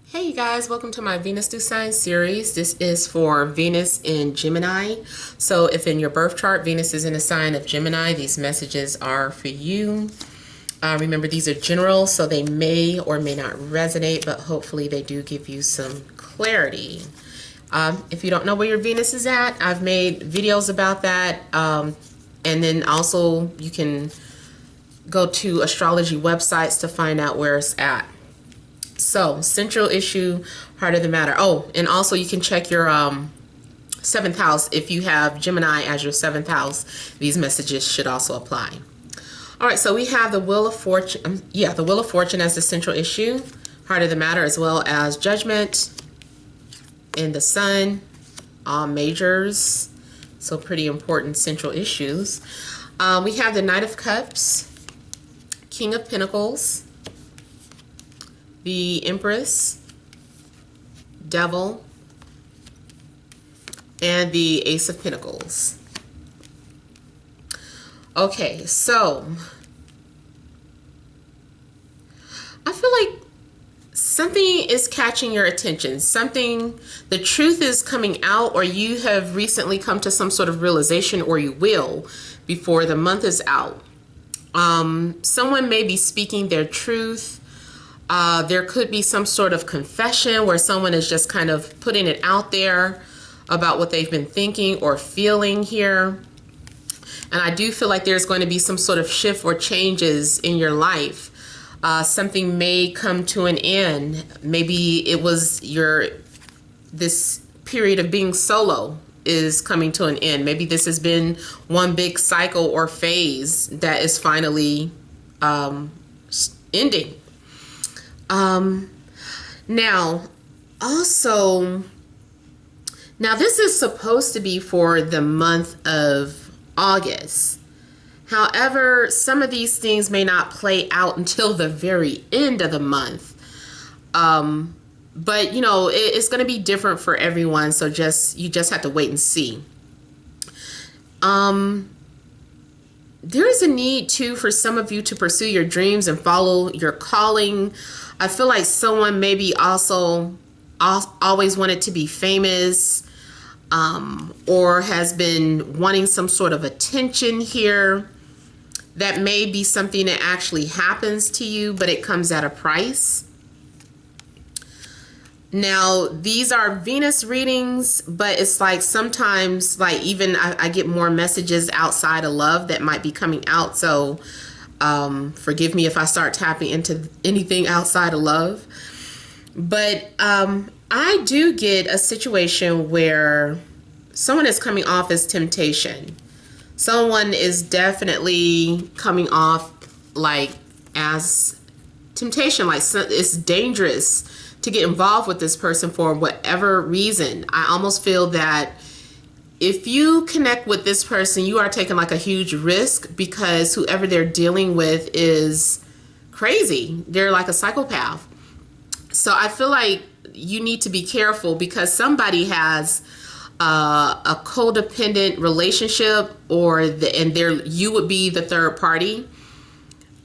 Hey you guys, welcome to my Venus through Sign series. This is for Venus in Gemini. So if in your birth chart Venus is in a sign of Gemini, these messages are for you. Remember, these are general, so they may or may not resonate, but hopefully they do give you some clarity. If you don't know where your Venus is at, I've made videos about that. And then also you can go to astrology websites to find out where it's at. So, central issue, heart of the matter. Oh, and also you can check your seventh house. If you have Gemini as your seventh house, these messages should also apply. All right, so we have the Wheel of Fortune. The Wheel of Fortune as the central issue, heart of the matter, as well as Judgment and the Sun, all majors. So pretty important central issues. We have the Knight of Cups, King of Pentacles, the Empress, Devil, and the Ace of Pentacles. Okay, so I feel like something is catching your attention. The truth is coming out, or you have recently come to some sort of realization, or you will before the month is out. Someone may be speaking their truth. There could be some sort of confession where someone is just kind of putting it out there about what they've been thinking or feeling here. And I do feel like there's going to be some sort of shift or changes in your life. Something may come to an end. Maybe it was this period of being solo is coming to an end. Maybe this has been one big cycle or phase that is finally ending. Now this is supposed to be for the month of August. However, some of these things may not play out until the very end of the month. But you know, it's going to be different for everyone. So you just have to wait and see. There is a need too for some of you to pursue your dreams and follow your calling. I feel like someone maybe also always wanted to be famous, or has been wanting some sort of attention here. That may be something that actually happens to you, but it comes at a price. Now, these are Venus readings, but it's like sometimes, like even I get more messages outside of love that might be coming out. So forgive me if I start tapping into anything outside of love. But I do get a situation where someone is coming off as temptation. Someone is definitely coming off like as temptation, like it's dangerous to get involved with this person for whatever reason. I almost feel that if you connect with this person, you are taking like a huge risk, because whoever they're dealing with is crazy. They're like a psychopath. So I feel like you need to be careful, because somebody has a codependent relationship, you would be the third party,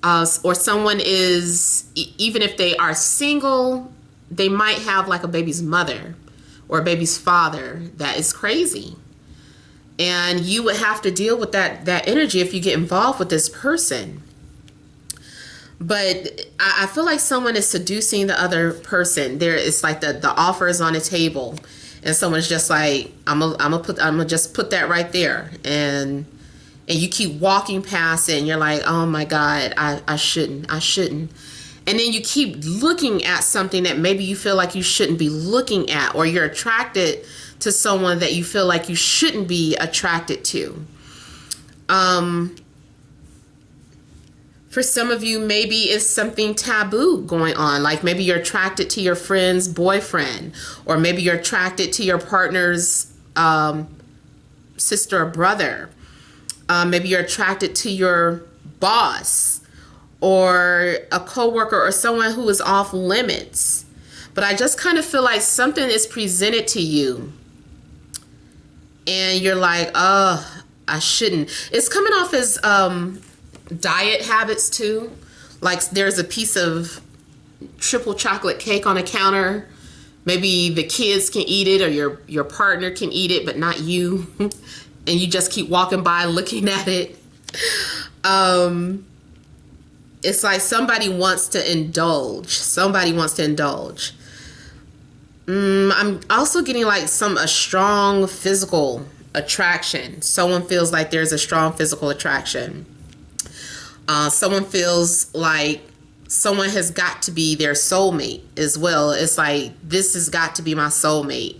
or someone is, even if they are single, they might have like a baby's mother or a baby's father that is crazy. And you would have to deal with that energy if you get involved with this person. But I feel like someone is seducing the other person. It's like the offer is on the table, and someone's just like, I'm gonna just put that right there, and you keep walking past it, and you're like, oh my God, I shouldn't. And then you keep looking at something that maybe you feel like you shouldn't be looking at, or you're attracted to someone that you feel like you shouldn't be attracted to. For some of you, maybe it's something taboo going on. Like maybe you're attracted to your friend's boyfriend, or maybe you're attracted to your partner's sister or brother. Maybe you're attracted to your boss, or a coworker, or someone who is off limits. But I just kind of feel like something is presented to you, and you're like, oh, I shouldn't. It's coming off as diet habits too. Like there's a piece of triple chocolate cake on a counter, Maybe the kids can eat it, or your partner can eat it, but not you. And you just keep walking by looking at it. It's like somebody wants to indulge. Somebody wants to indulge. I'm also getting like a strong physical attraction. Someone feels like there's a strong physical attraction. Someone feels like someone has got to be their soulmate as well. It's like, this has got to be my soulmate.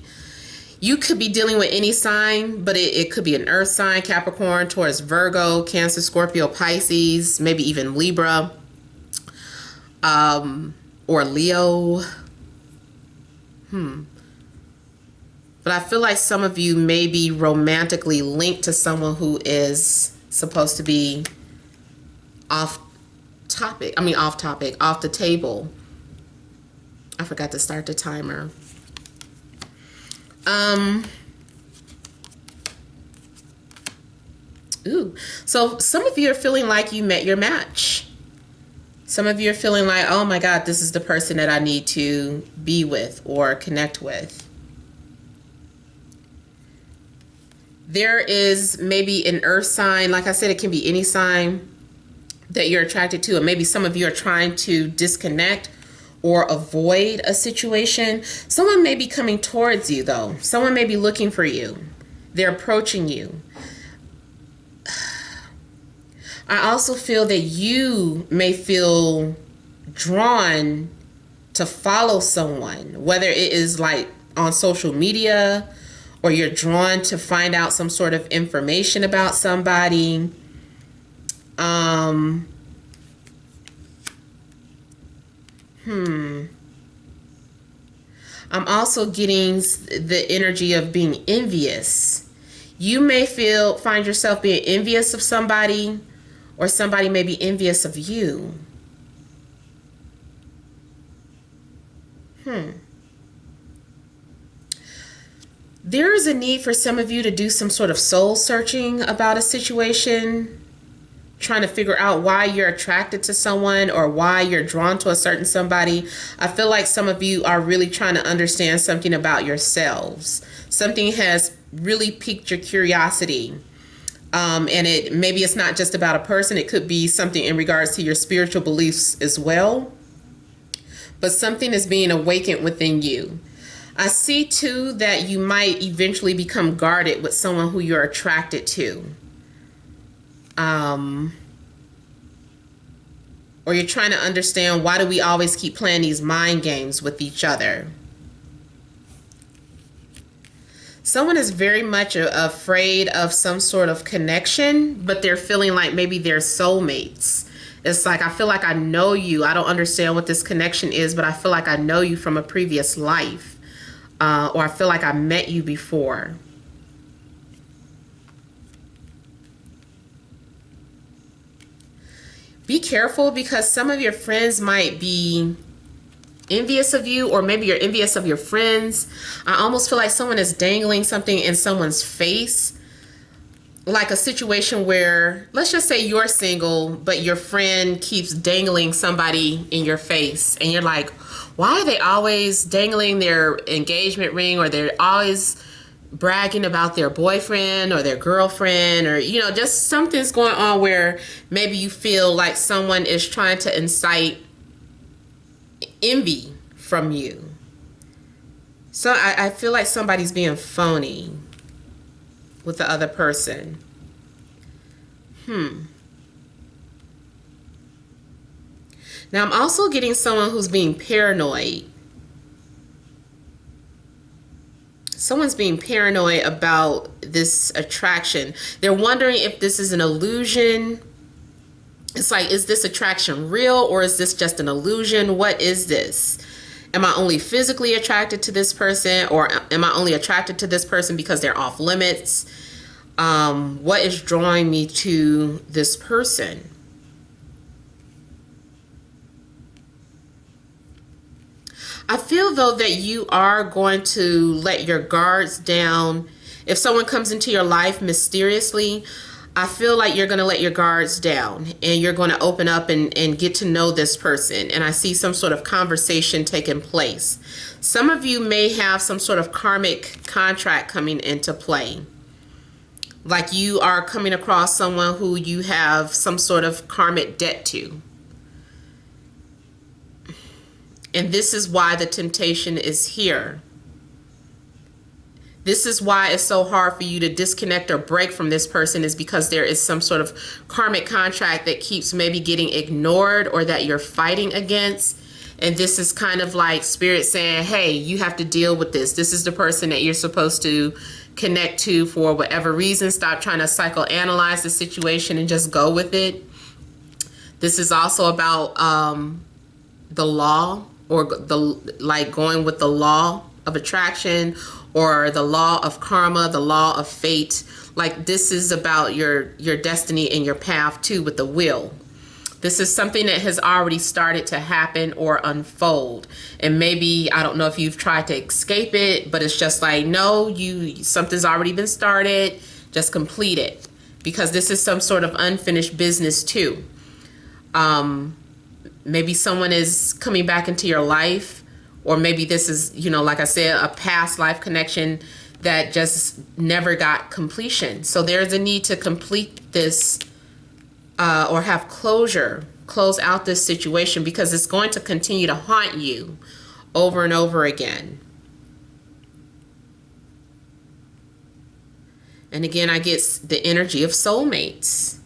You could be dealing with any sign, but it could be an earth sign, Capricorn, Taurus, Virgo, Cancer, Scorpio, Pisces, maybe even Libra, or Leo. But I feel like some of you may be romantically linked to someone who is supposed to be off the table. I forgot to start the timer. So some of you are feeling like you met your match. Some of you are feeling like, oh my God, this is the person that I need to be with or connect with. There is maybe an earth sign. Like I said, it can be any sign that you're attracted to. And maybe some of you are trying to disconnect or avoid a situation. Someone may be coming towards you though. Someone may be looking for you. They're approaching you. I also feel that you may feel drawn to follow someone, whether it is like on social media, or you're drawn to find out some sort of information about somebody. I'm also getting the energy of being envious. You may find yourself being envious of somebody, or somebody may be envious of you. There is a need for some of you to do some sort of soul searching about a situation, trying to figure out why you're attracted to someone or why you're drawn to a certain somebody. I feel like some of you are really trying to understand something about yourselves. Something has really piqued your curiosity. And maybe it's not just about a person. It could be something in regards to your spiritual beliefs as well. But something is being awakened within you. I see too that you might eventually become guarded with someone who you're attracted to. Or you're trying to understand, why do we always keep playing these mind games with each other? Someone is very much afraid of some sort of connection, but they're feeling like maybe they're soulmates. It's like, I feel like I know you. I don't understand what this connection is, but I feel like I know you from a previous life. Or I feel like I met you before. Be careful, because some of your friends might be envious of you, or maybe you're envious of your friends. I almost feel like someone is dangling something in someone's face, like a situation where, let's just say you're single, but your friend keeps dangling somebody in your face, and you're like, why are they always dangling their engagement ring, or they're always bragging about their boyfriend or their girlfriend, or, you know, just something's going on where maybe you feel like someone is trying to incite envy from you. So I feel like somebody's being phony with the other person. Now I'm also getting someone who's being paranoid. Someone's being paranoid about this attraction. They're wondering if this is an illusion. It's like, is this attraction real, or is this just an illusion? What is this? Am I only physically attracted to this person, or am I only attracted to this person because they're off limits? What is drawing me to this person? I feel though that you are going to let your guards down. If someone comes into your life mysteriously, I feel like you're going to let your guards down and you're going to open up and get to know this person. And I see some sort of conversation taking place. Some of you may have some sort of karmic contract coming into play. Like you are coming across someone who you have some sort of karmic debt to. And this is why the temptation is here. This is why it's so hard for you to disconnect or break from this person, is because there is some sort of karmic contract that keeps maybe getting ignored or that you're fighting against. And this is kind of like spirit saying, hey, you have to deal with this. This is the person that you're supposed to connect to for whatever reason. Stop trying to psychoanalyze the situation and just go with it. This is also about the law, or going with the law of attraction, or the law of karma, the law of fate. Like this is about your destiny and your path too, with the will. This is something that has already started to happen or unfold. And maybe, I don't know if you've tried to escape it, but it's just like, no, something's already been started, just complete it. Because this is some sort of unfinished business too. Maybe someone is coming back into your life, or maybe this is, like I said, a past life connection that just never got completion. So there's a need to complete this or have close out this situation, because it's going to continue to haunt you over and over again. And again, I get the energy of soulmates.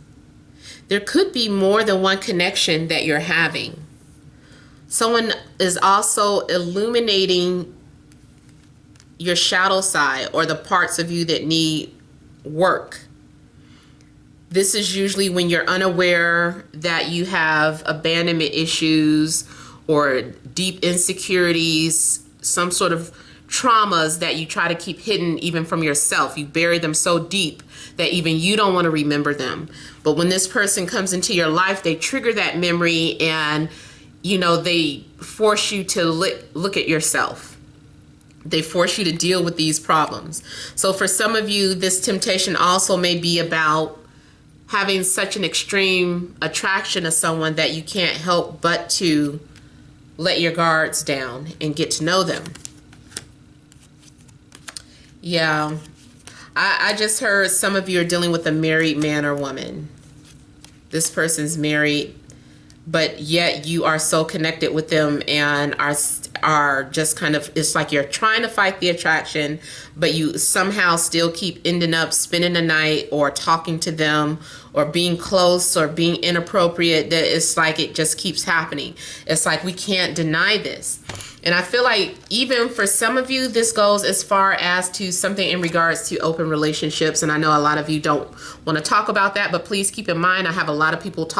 There could be more than one connection that you're having. Someone is also illuminating your shadow side, or the parts of you that need work. This is usually when you're unaware that you have abandonment issues or deep insecurities, some sort of traumas that you try to keep hidden even from yourself. You bury them so deep that even you don't want to remember them. But when this person comes into your life, they trigger that memory, and they force you to look at yourself. They force you to deal with these problems. So for some of you, this temptation also may be about having such an extreme attraction to someone that you can't help but to let your guards down and get to know them. Yeah, I just heard some of you are dealing with a married man or woman. This person's married, but yet you are so connected with them and are just kind of, it's like you're trying to fight the attraction, but you somehow still keep ending up spending the night or talking to them or being close or being inappropriate. That it's like it just keeps happening. It's like we can't deny this. And I feel like even for some of you, this goes as far as to something in regards to open relationships. And I know a lot of you don't want to talk about that, but please keep in mind, I have a lot of people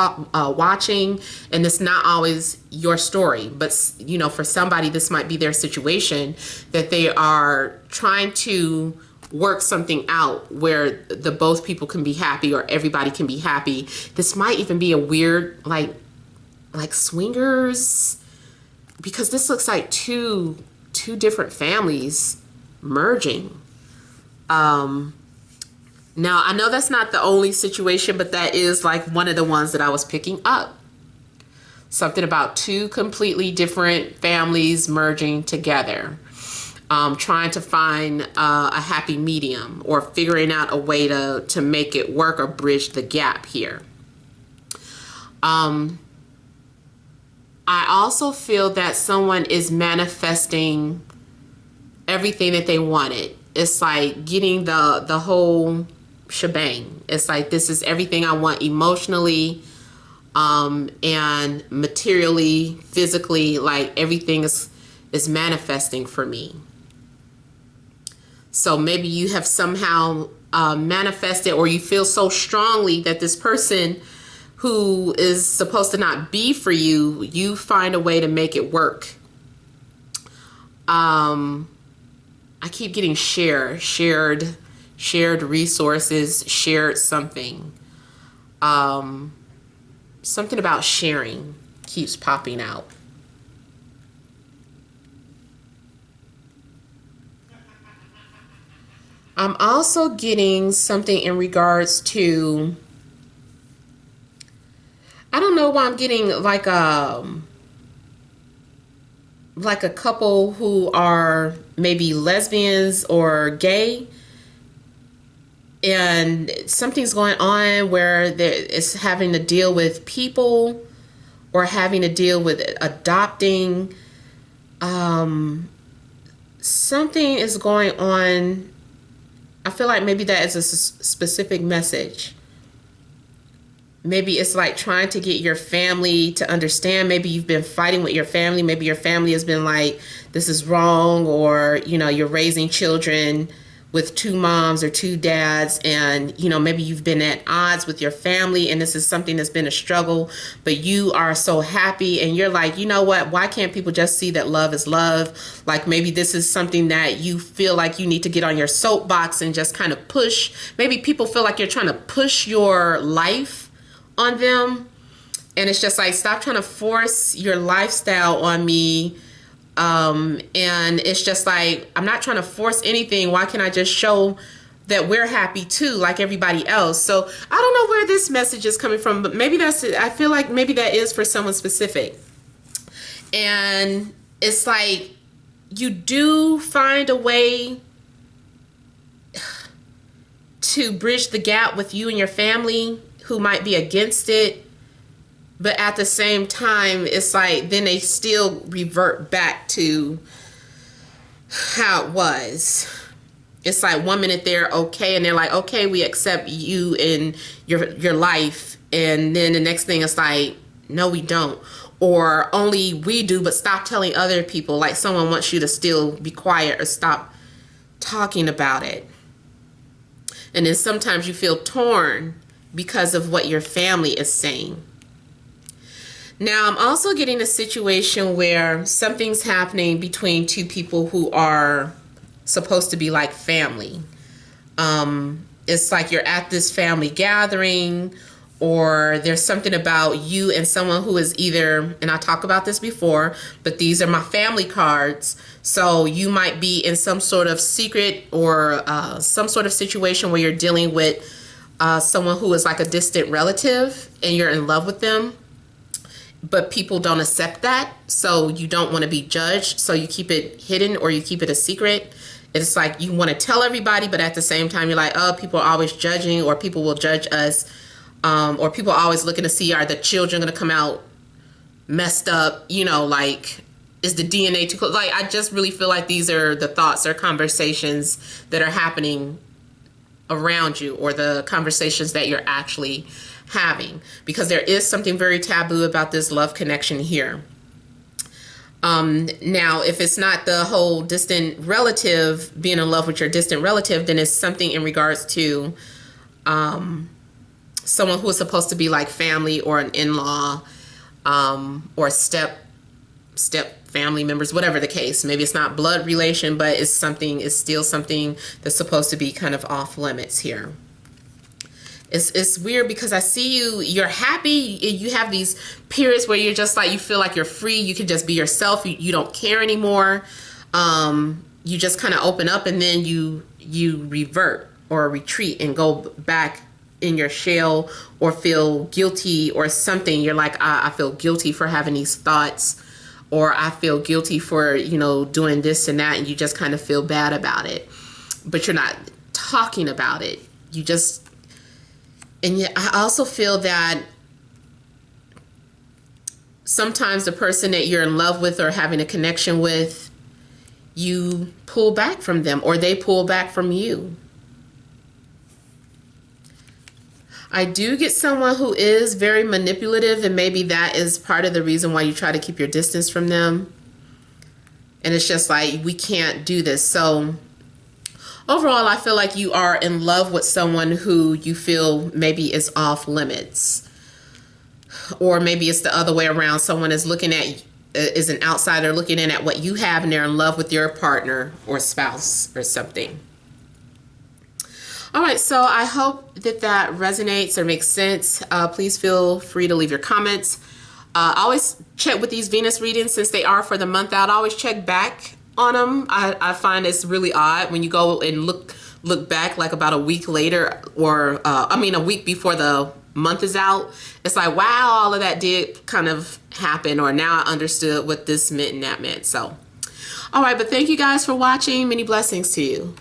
watching, and it's not always your story. But, for somebody, this might be their situation, that they are trying to work something out where the both people can be happy, or everybody can be happy. This might even be a weird, like swingers, because this looks like two different families merging. Now, I know that's not the only situation, but that is like one of the ones that I was picking up. Something about two completely different families merging together, trying to find a happy medium, or figuring out a way to make it work or bridge the gap here. I also feel that someone is manifesting everything that they wanted. It's like getting the whole shebang. It's like, this is everything I want emotionally, and materially, physically, like everything is manifesting for me. So maybe you have somehow manifested, or you feel so strongly that this person who is supposed to not be for you, you find a way to make it work. I keep getting shared resources, shared something. Something about sharing keeps popping out. I'm also getting something in regards to, I don't know why I'm getting like a couple who are maybe lesbians or gay, and something's going on where it's having to deal with people or having to deal with adopting. Something is going on. I feel like maybe that is a specific message. Maybe it's like trying to get your family to understand. Maybe you've been fighting with your family. Maybe your family has been like, this is wrong, or, you know, you're raising children with two moms or two dads, and, you know, maybe you've been at odds with your family, and this is something that's been a struggle, but you are so happy, and you're like, you know what, why can't people just see that love is love? Like, maybe this is something that you feel like you need to get on your soapbox and just kind of push. Maybe people feel like you're trying to push your life on them, and it's just like, stop trying to force your lifestyle on me. And it's just like, I'm not trying to force anything. Why can't I just show that we're happy too, like everybody else? So I don't know where this message is coming from, but maybe that's it. I feel like maybe that is for someone specific. And it's like, you do find a way to bridge the gap with you and your family who might be against it. But at the same time, it's like, then they still revert back to how it was. It's like 1 minute they're okay, and they're like, okay, we accept you in your life. And then the next thing it's like, no, we don't. Or only we do, but stop telling other people. Like someone wants you to still be quiet or stop talking about it. And then sometimes you feel torn because of what your family is saying. Now, I'm also getting a situation where something's happening between two people who are supposed to be like family. It's like you're at this family gathering, or there's something about you and someone who is either, and I talked about this before, but these are my family cards. So you might be in some sort of secret or some sort of situation where you're dealing with someone who is like a distant relative, and you're in love with them. But people don't accept that, so you don't want to be judged, so you keep it hidden or you keep it a secret. It's like you want to tell everybody, but at the same time you're like, oh, people are always judging, or people will judge us, or people are always looking to see, are the children going to come out messed up, you know, like, is the DNA too close? Like, I just really feel like these are the thoughts or conversations that are happening around you, or the conversations that you're actually having, because there is something very taboo about this love connection here. Now, if it's not the whole distant relative, being in love with your distant relative, then it's something in regards to someone who is supposed to be like family, or an in-law, or step family members, whatever the case. Maybe it's not blood relation, but it's still something that's supposed to be kind of off limits here. It's weird because I see you're happy. You have these periods where you're just like, you feel like you're free. You can just be yourself. You don't care anymore. You just kind of open up, and then you revert or retreat and go back in your shell, or feel guilty or something. You're like, I feel guilty for having these thoughts, or I feel guilty for, you know, doing this and that. And you just kind of feel bad about it, but you're not talking about it. You just, and yet I also feel that sometimes the person that you're in love with or having a connection with, you pull back from them, or they pull back from you. I do get someone who is very manipulative, and maybe that is part of the reason why you try to keep your distance from them. And it's just like, we can't do this. So overall, I feel like you are in love with someone who you feel maybe is off limits. Or maybe it's the other way around. Someone is looking at, is an outsider looking in at what you have, and they're in love with your partner or spouse or something. All right, so I hope that resonates or makes sense. Please feel free to leave your comments. I always check with these Venus readings, since they are for the month out. I always check back on them. I find it's really odd when you go and look look back like about a week later, or I mean a week before the month is out, it's like, wow, all of that did kind of happen, or now I understood what this meant and that meant. So all right, but thank you guys for watching. Many blessings to you.